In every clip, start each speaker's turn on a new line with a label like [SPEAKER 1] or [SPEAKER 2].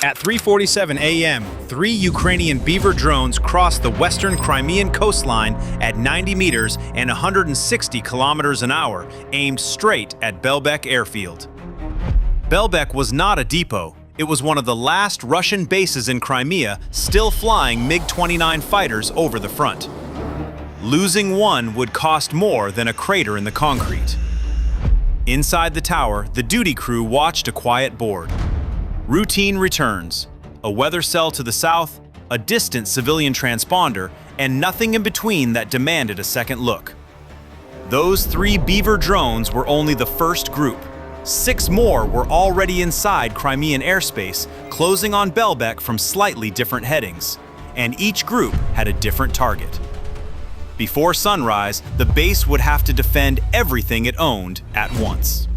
[SPEAKER 1] At 3:47 a.m., 3 Ukrainian Beaver drones crossed the western Crimean coastline at 90 meters and 160 kilometers an hour, aimed straight at Belbek airfield. Belbek was not a depot. It was one of the last Russian bases in Crimea still flying MiG-29 fighters over the front. Losing one would cost more than a crater in the concrete. Inside the tower, the duty crew watched a quiet board. Routine returns, a weather cell to the south, a distant civilian transponder, and nothing in between that demanded a second look. Those 3 Beaver drones were only the first group. 6 more were already inside Crimean airspace, closing on Belbek from slightly different headings, and each group had a different target. Before sunrise, the base would have to defend everything it owned at once.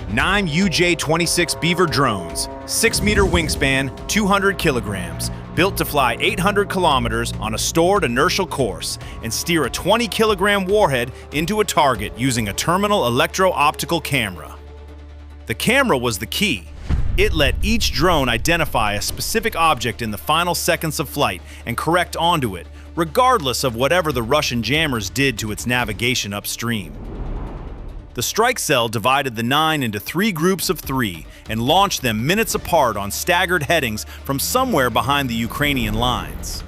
[SPEAKER 1] 9 UJ-26 Beaver drones, 6-meter wingspan, 200 kilograms, built to fly 800 kilometers on a stored inertial course and steer a 20-kilogram warhead into a target using a terminal electro-optical camera. The camera was the key. It let each drone identify a specific object in the final seconds of flight and correct onto it, regardless of whatever the Russian jammers did to its navigation upstream. The strike cell divided the 9 into 3 groups of 3 and launched them minutes apart on staggered headings from somewhere behind the Ukrainian lines.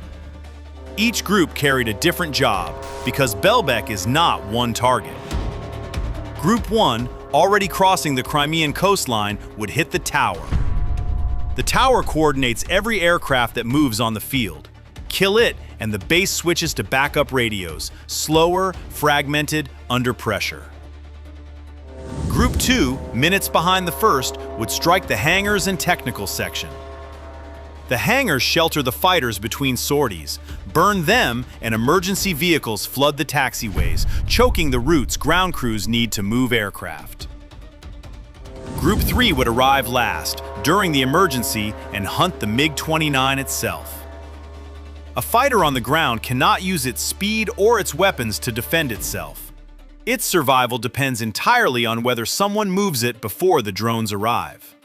[SPEAKER 1] Each group carried a different job because Belbek is not one target. Group 1, already crossing the Crimean coastline, would hit the tower. The tower coordinates every aircraft that moves on the field. Kill it, and the base switches to backup radios, slower, fragmented, under pressure. Group 2, minutes behind the first, would strike the hangars and technical section. The hangars shelter the fighters between sorties, burn them, and emergency vehicles flood the taxiways, choking the routes ground crews need to move aircraft. Group 3 would arrive last, during the emergency, and hunt the MiG-29 itself. A fighter on the ground cannot use its speed or its weapons to defend itself. Its survival depends entirely on whether someone moves it before the drones arrive.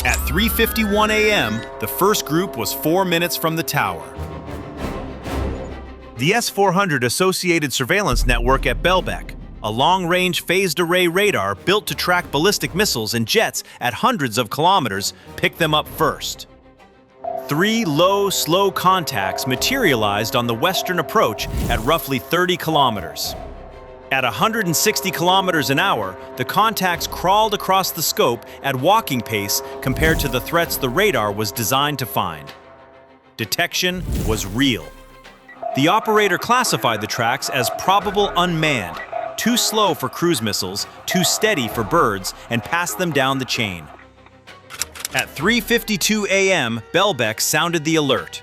[SPEAKER 1] At 3:51 a.m., the first group was 4 minutes from the tower. The S-400 Associated Surveillance Network at Belbek, a long-range phased-array radar built to track ballistic missiles and jets at hundreds of kilometers, picked them up first. 3 low, slow contacts materialized on the western approach at roughly 30 kilometers. At 160 kilometers an hour, the contacts crawled across the scope at walking pace compared to the threats the radar was designed to find. Detection was real. The operator classified the tracks as probable unmanned, too slow for cruise missiles, too steady for birds, and passed them down the chain. At 3:52 a.m., Belbek sounded the alert.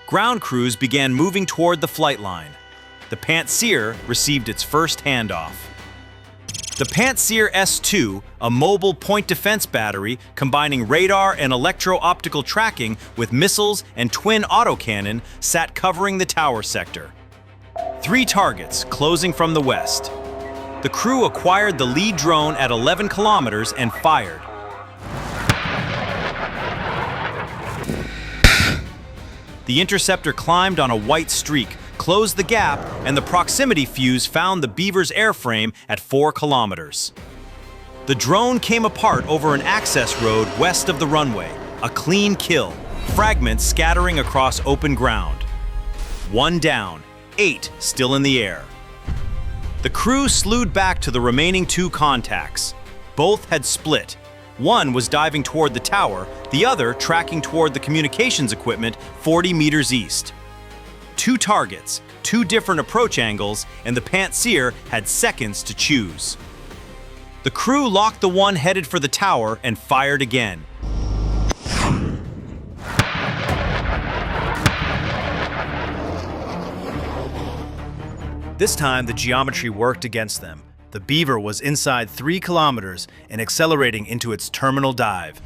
[SPEAKER 1] Ground crews began moving toward the flight line. The Pantsir received its first handoff. The Pantsir S2, a mobile point defense battery combining radar and electro-optical tracking with missiles and twin autocannon, sat covering the tower sector. 3 targets closing from the west. The crew acquired the lead drone at 11 kilometers and fired. The interceptor climbed on a white streak, closed the gap, and the proximity fuse found the Beaver's airframe at 4 kilometers. The drone came apart over an access road west of the runway, a clean kill, fragments scattering across open ground. 1 down, 8 still in the air. The crew slewed back to the remaining 2 contacts. Both had split. One was diving toward the tower, the other tracking toward the communications equipment 40 meters east. 2 targets, 2 different approach angles, and the Pantsir had seconds to choose. The crew locked the one headed for the tower and fired again. This time, the geometry worked against them. The Beaver was inside 3 kilometers and accelerating into its terminal dive.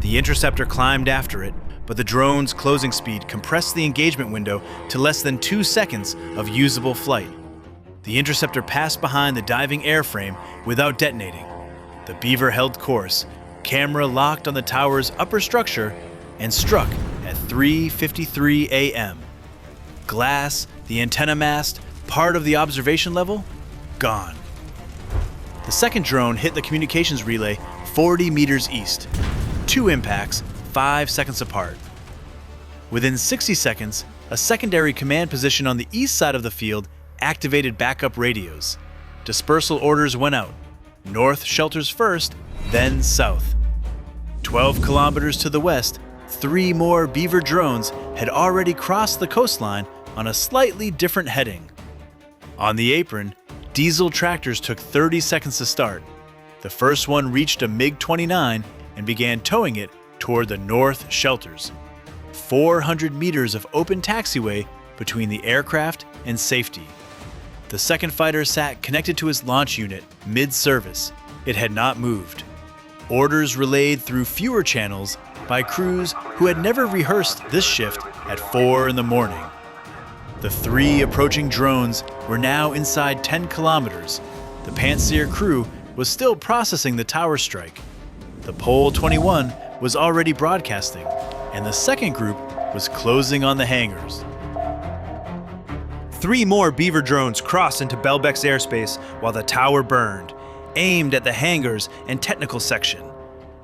[SPEAKER 1] The interceptor climbed after it, but the drone's closing speed compressed the engagement window to less than 2 seconds of usable flight. The interceptor passed behind the diving airframe without detonating. The Beaver held course, camera locked on the tower's upper structure and struck at 3:53 a.m. Glass, the antenna mast, part of the observation level, gone. The second drone hit the communications relay 40 meters east. 2 impacts, 5 seconds apart. Within 60 seconds, a secondary command position on the east side of the field activated backup radios. Dispersal orders went out. North shelters first, then south. 12 kilometers to the west, 3 more Beaver drones had already crossed the coastline on a slightly different heading. On the apron, diesel tractors took 30 seconds to start. The first one reached a MiG-29 and began towing it toward the north shelters. 400 meters of open taxiway between the aircraft and safety. The second fighter sat connected to its launch unit mid-service. It had not moved. Orders relayed through fewer channels by crews who had never rehearsed this shift at 4 in the morning. The 3 approaching drones were now inside 10 kilometers. The Pantsir crew was still processing the tower strike. The Pole 21 was already broadcasting, and the second group was closing on the hangars. 3 more Beaver drones crossed into Belbek's airspace while the tower burned, aimed at the hangars and technical section.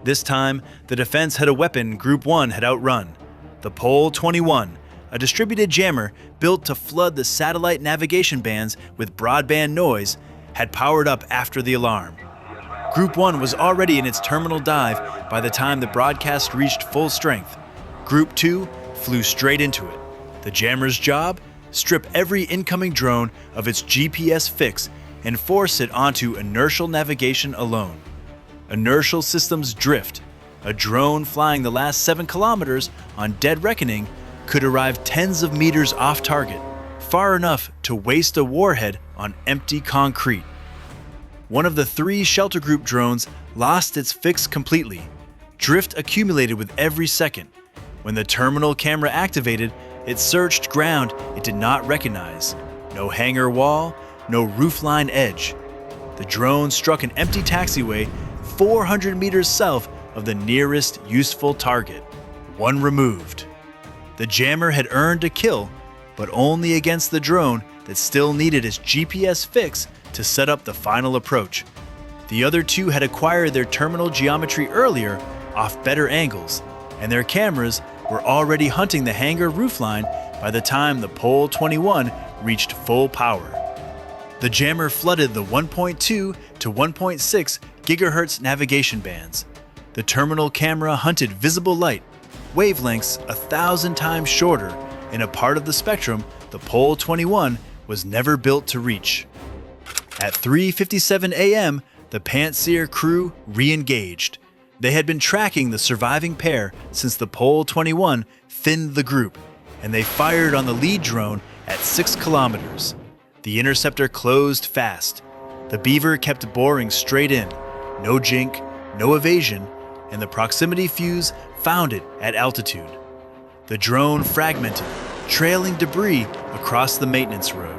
[SPEAKER 1] This time, the defense had a weapon Group 1 had outrun. The Pole 21, a distributed jammer built to flood the satellite navigation bands with broadband noise, had powered up after the alarm. Group 1 was already in its terminal dive by the time the broadcast reached full strength. Group 2 flew straight into it. The jammer's job? Strip every incoming drone of its GPS fix and force it onto inertial navigation alone. Inertial systems drift. A drone flying the last 7 kilometers on dead reckoning could arrive tens of meters off target, far enough to waste a warhead on empty concrete. One of the 3 shelter group drones lost its fix completely. Drift accumulated with every second. When the terminal camera activated, it searched ground it did not recognize. No hangar wall, no roofline edge. The drone struck an empty taxiway 400 meters south of the nearest useful target. 1 removed. The jammer had earned a kill, but only against the drone that still needed its GPS fix to set up the final approach. The other 2 had acquired their terminal geometry earlier off better angles, and their cameras were already hunting the hangar roofline by the time the Pole 21 reached full power. The jammer flooded the 1.2 to 1.6 gigahertz navigation bands. The terminal camera hunted visible light, wavelengths 1,000 times shorter, in a part of the spectrum the Pole 21 was never built to reach. At 3:57 a.m., the Pantsir crew re-engaged. They had been tracking the surviving pair since the Pole 21 thinned the group, and they fired on the lead drone at 6 kilometers. The interceptor closed fast. The Beaver kept boring straight in. No jink, no evasion, and the proximity fuse found it at altitude. The drone fragmented, trailing debris across the maintenance road.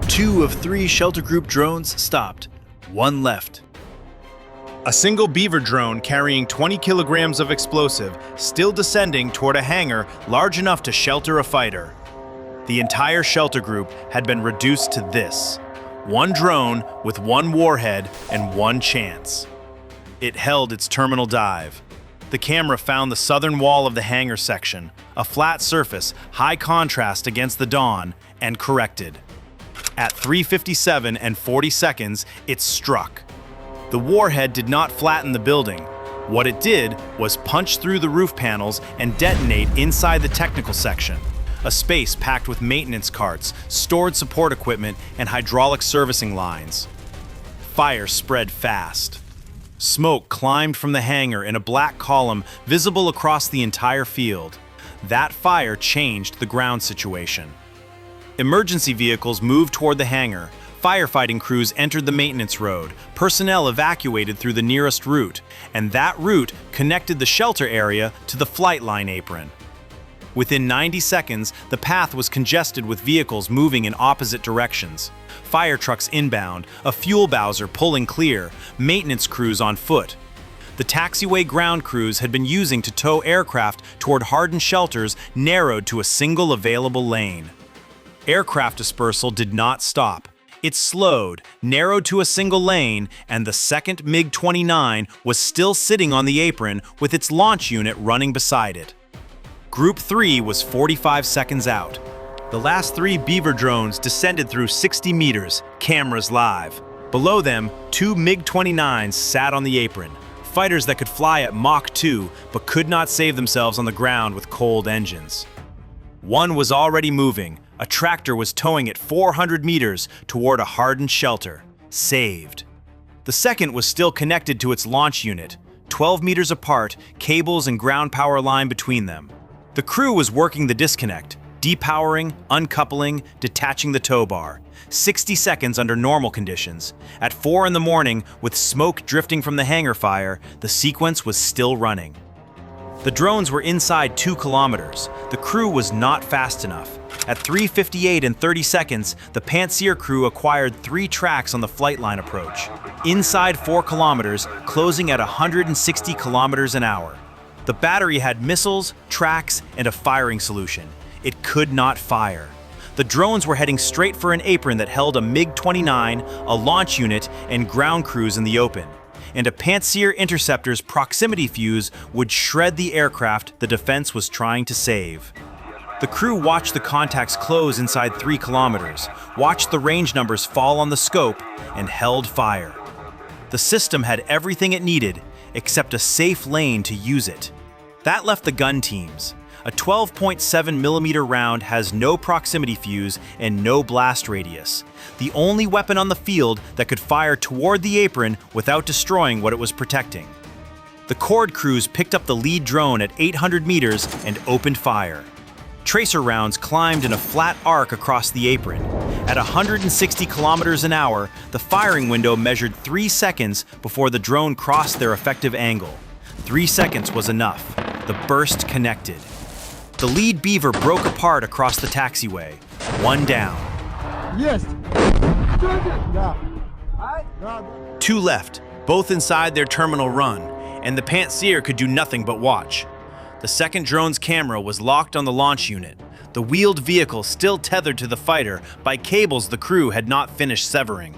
[SPEAKER 1] 2 of 3 shelter group drones stopped. 1 left. A single Beaver drone carrying 20 kilograms of explosive still descending toward a hangar large enough to shelter a fighter. The entire shelter group had been reduced to this: 1 drone with 1 warhead and 1 chance. It held its terminal dive. The camera found the southern wall of the hangar section, a flat surface, high contrast against the dawn, and corrected. At 3:57 and 40 seconds, it struck. The warhead did not flatten the building. What it did was punch through the roof panels and detonate inside the technical section, a space packed with maintenance carts, stored support equipment, and hydraulic servicing lines. Fire spread fast. Smoke climbed from the hangar in a black column visible across the entire field. That fire changed the ground situation. Emergency vehicles moved toward the hangar. Firefighting crews entered the maintenance road. Personnel evacuated through the nearest route, and that route connected the shelter area to the flight line apron. Within 90 seconds, the path was congested with vehicles moving in opposite directions. Fire trucks inbound, a fuel bowser pulling clear, maintenance crews on foot. The taxiway ground crews had been using to tow aircraft toward hardened shelters narrowed to a single available lane. Aircraft dispersal did not stop. It slowed, narrowed to a single lane, and the second MiG-29 was still sitting on the apron with its launch unit running beside it. Group 3 was 45 seconds out. The last 3 Beaver drones descended through 60 meters, cameras live. Below them, 2 MiG-29s sat on the apron, fighters that could fly at Mach 2 but could not save themselves on the ground with cold engines. One was already moving. A tractor was towing it 400 meters toward a hardened shelter. Saved. The second was still connected to its launch unit, 12 meters apart, cables and ground power line between them. The crew was working the disconnect, depowering, uncoupling, detaching the tow bar. 60 seconds under normal conditions. At 4 in the morning, with smoke drifting from the hangar fire, the sequence was still running. The drones were inside 2 kilometers. The crew was not fast enough. At 3:58 and 30 seconds, the Pantsir crew acquired 3 tracks on the flight line approach. Inside 4 kilometers, closing at 160 kilometers an hour. The battery had missiles, tracks, and a firing solution. It could not fire. The drones were heading straight for an apron that held a MiG-29, a launch unit, and ground crews in the open. And a Pantsir interceptor's proximity fuse would shred the aircraft the defense was trying to save. The crew watched the contacts close inside 3 kilometers, watched the range numbers fall on the scope, and held fire. The system had everything it needed, except a safe lane to use it. That left the gun teams. A 12.7mm round has no proximity fuse and no blast radius. The only weapon on the field that could fire toward the apron without destroying what it was protecting. The Cord crews picked up the lead drone at 800 meters and opened fire. Tracer rounds climbed in a flat arc across the apron. At 160 kilometers an hour, the firing window measured 3 seconds before the drone crossed their effective angle. 3 seconds was enough. The burst connected. The lead Beaver broke apart across the taxiway. One down.
[SPEAKER 2] Yes.
[SPEAKER 1] 2 left, both inside their terminal run, and the Pantsir could do nothing but watch. The second drone's camera was locked on the launch unit, the wheeled vehicle still tethered to the fighter by cables the crew had not finished severing.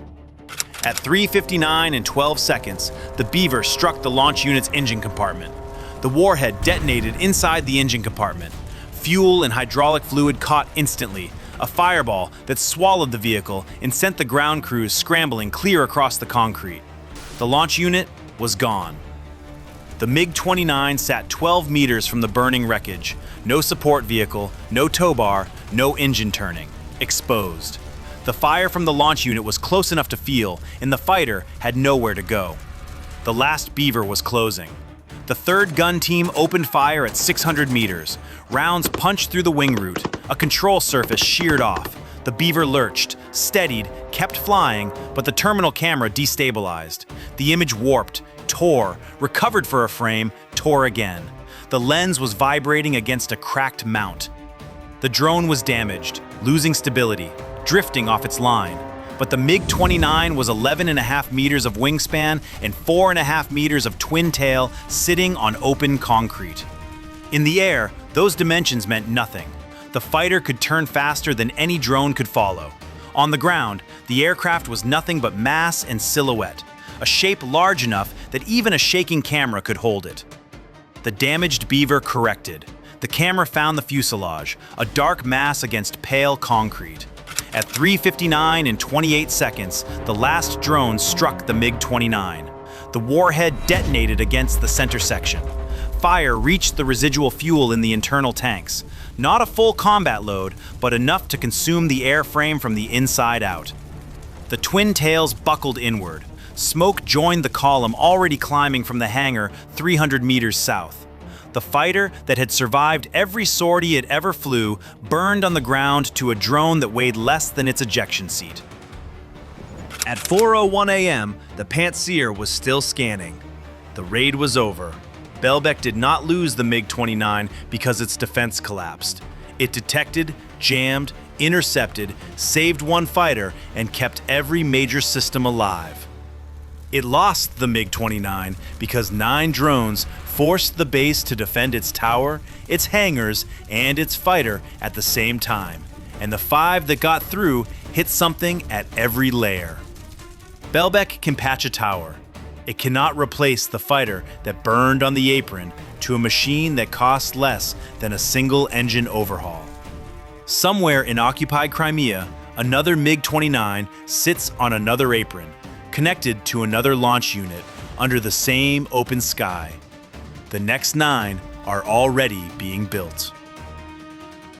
[SPEAKER 1] At 3:59 and 12 seconds, the Beaver struck the launch unit's engine compartment. The warhead detonated inside the engine compartment. Fuel and hydraulic fluid caught instantly, a fireball that swallowed the vehicle and sent the ground crews scrambling clear across the concrete. The launch unit was gone. The MiG-29 sat 12 meters from the burning wreckage. No support vehicle, no tow bar, no engine turning. Exposed. The fire from the launch unit was close enough to feel, and the fighter had nowhere to go. The last Beaver was closing. The third gun team opened fire at 600 meters. Rounds punched through the wing root. A control surface sheared off. The Beaver lurched, steadied, kept flying, but the terminal camera destabilized. The image warped, tore, recovered for a frame, tore again. The lens was vibrating against a cracked mount. The drone was damaged, losing stability, drifting off its line. But the MiG-29 was 11.5 meters of wingspan and 4.5 meters of twin tail sitting on open concrete. In the air, those dimensions meant nothing. The fighter could turn faster than any drone could follow. On the ground, the aircraft was nothing but mass and silhouette, a shape large enough that even a shaking camera could hold it. The damaged Beaver corrected. The camera found the fuselage, a dark mass against pale concrete. At 3:59 and 28 seconds, the last drone struck the MiG-29. The warhead detonated against the center section. Fire reached the residual fuel in the internal tanks. Not a full combat load, but enough to consume the airframe from the inside out. The twin tails buckled inward. Smoke joined the column already climbing from the hangar 300 meters south. The fighter that had survived every sortie it ever flew burned on the ground to a drone that weighed less than its ejection seat. At 4:01 a.m., the Pantsir was still scanning. The raid was over. Belbek did not lose the MiG-29 because its defense collapsed. It detected, jammed, intercepted, saved one fighter, and kept every major system alive. It lost the MiG-29 because 9 drones forced the base to defend its tower, its hangars, and its fighter at the same time, and the 5 that got through hit something at every layer. Belbek can patch a tower. It cannot replace the fighter that burned on the apron to a machine that costs less than a single engine overhaul. Somewhere in occupied Crimea, another MiG-29 sits on another apron, connected to another launch unit under the same open sky. The next 9 are already being built.